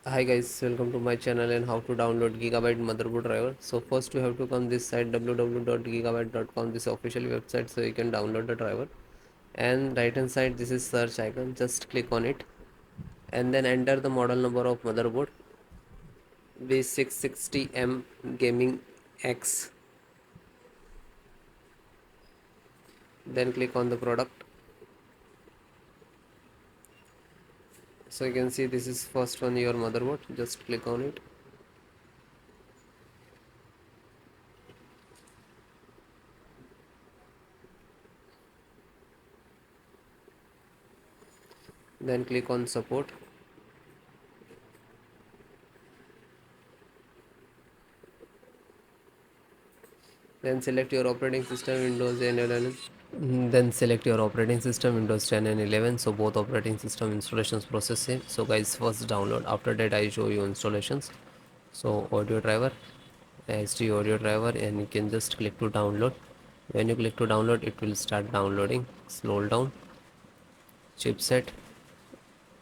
Hi guys, welcome to my channel and how to download Gigabyte motherboard driver. So first you have to come this site www.gigabyte.com, this official website, so you can download the driver. And right hand side this is search icon, just click on it and then enter the model number of motherboard B660M Gaming X. Then click on the product. So you can see this is first one your motherboard, just click on it. Then click on support. Then select your operating system Windows and 11. Then select your operating system Windows 10 and 11. So both operating system installations process same. So guys, first download. After that I show you installations. So audio driver, SD audio driver, and you can just click to download. When you click to download, it will start downloading. Scroll down. Chipset.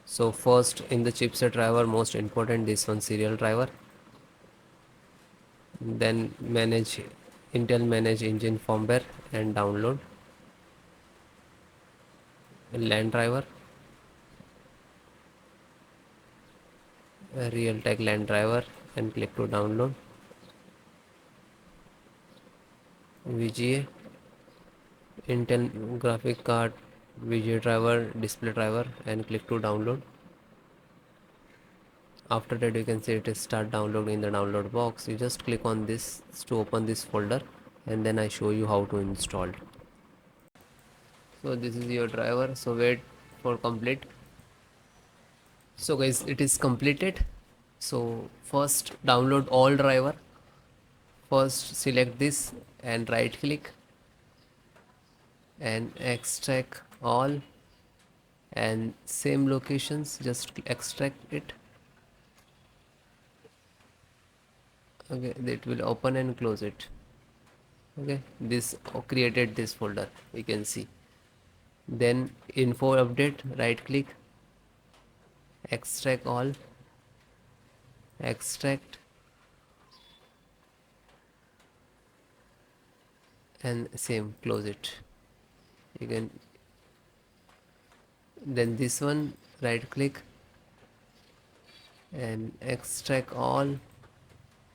So first in the chipset driver, most important, this one, serial driver. Then manage Intel manage engine firmware and download. LAN driver, Realtek LAN driver, and click to download. VGA, Intel graphic card, VGA driver, display driver, and click to download. After that you can see it is start downloading in the download box. You just click on this to open this folder, and then I show you how to install. So this is your driver, so wait for complete. So guys, it is completed. So first download all driver. First select this and right click and extract all, and same locations, just extract it. Okay, it will open and close it. Okay, this created this folder, we can see. Then info update, right click, extract all, extract, and same close it. You can, then this one, right click and extract all,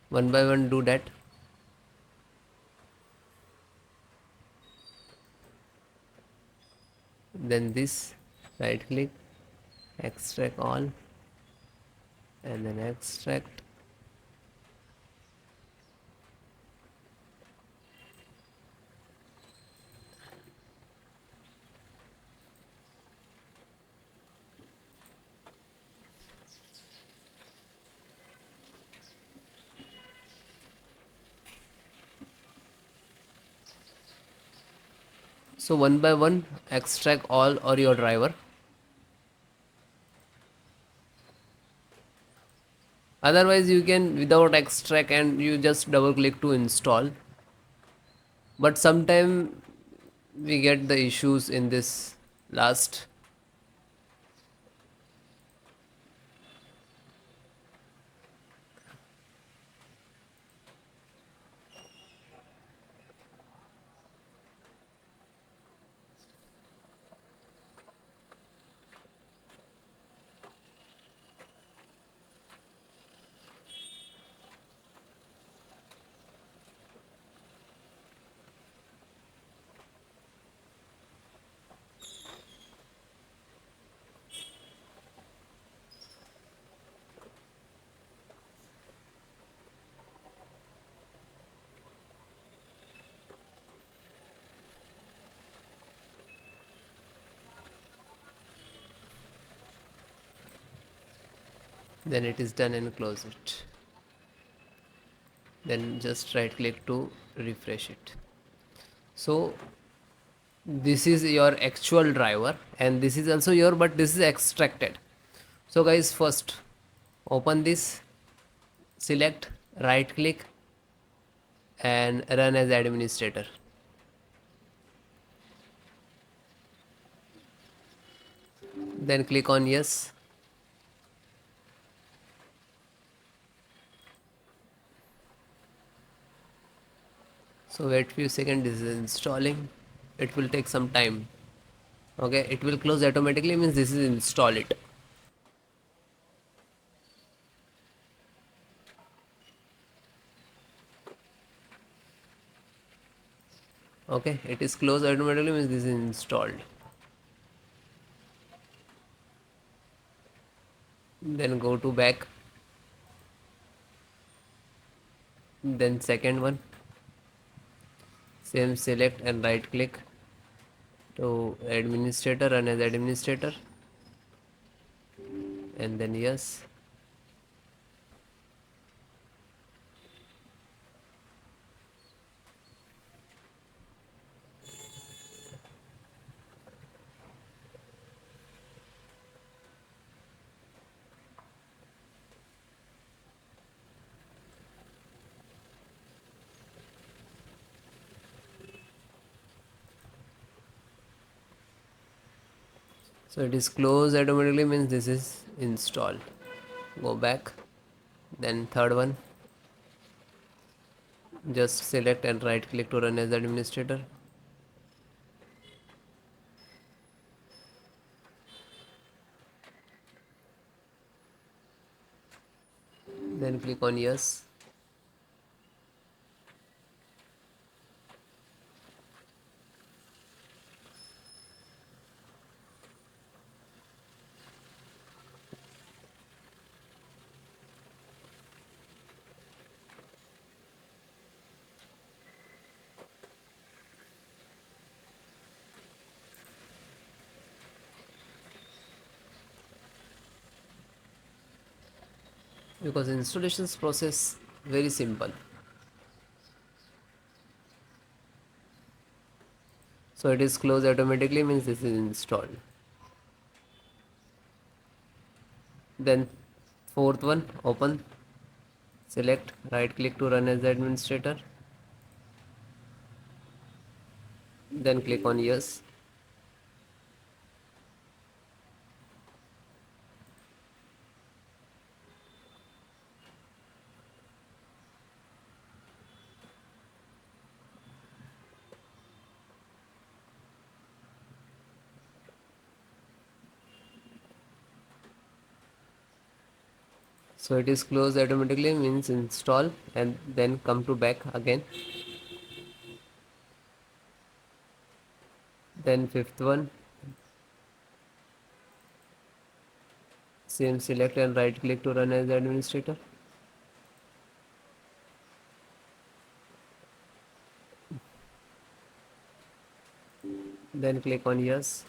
one by one do that. Then this, right click, extract all, and then extract. So one by one extract all or your driver. Otherwise you can without extract and you just double click to install. But sometime we get the issues in this last. Then it is done and close it. Then just right click to refresh it. So this is your actual driver and this is also your, but this is extracted. So guys, first open this, select, right click and run as administrator. Then click on yes. So wait few seconds, this is installing. It will take some time. Okay, it will close automatically, means this is install it. Okay, it is closed automatically, means this is installed. Then go to back, then second one, same, select and right click to administrator, run as administrator, and then yes. So it is closed automatically, means this is installed. Go back, then third one, just select and right click to run as administrator, then click on yes. Because installations process very simple. So it is closed automatically, means this is installed. Then fourth one, open, select, right click to run as administrator, then click on yes. So it is closed automatically, means install, and then come to back again. Then fifth one, same, select and right click to run as administrator, then click on yes.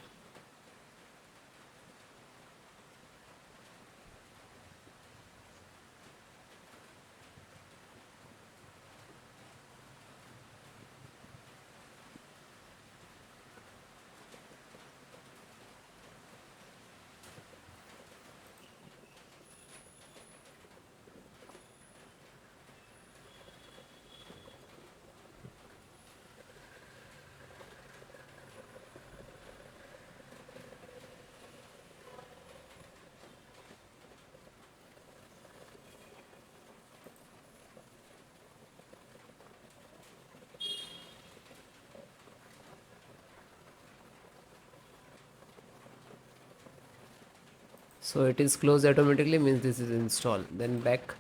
So it is closed automatically, means this is installed. Then back,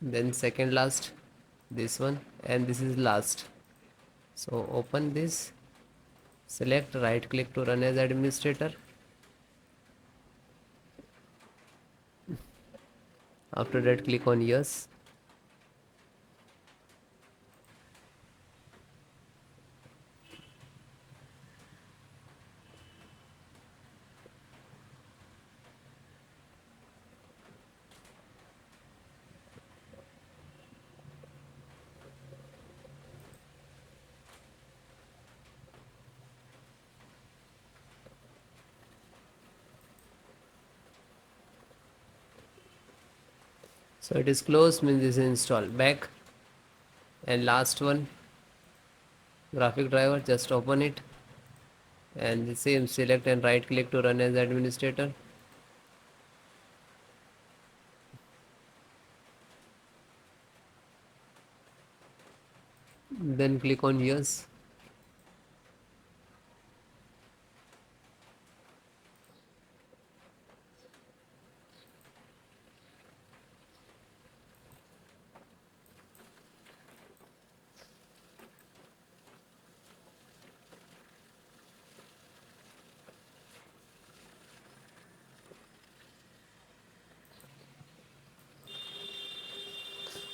then second last, this one, and this is last. So open this, select, right click to run as administrator, after that click on yes. So it is closed, means this is installed. Back, and last one, graphic driver, just open it, and the same, select and right click to run as administrator, Then click on yes.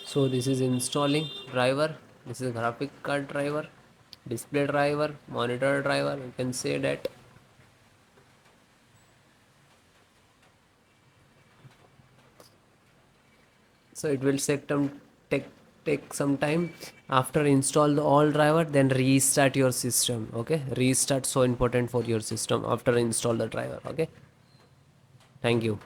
So this is installing driver. This is graphic card driver, display driver, monitor driver. You can say that. So it will take take some time. After install the all driver, then restart your system. Okay, restart so important for your system after install the driver. Okay, thank you.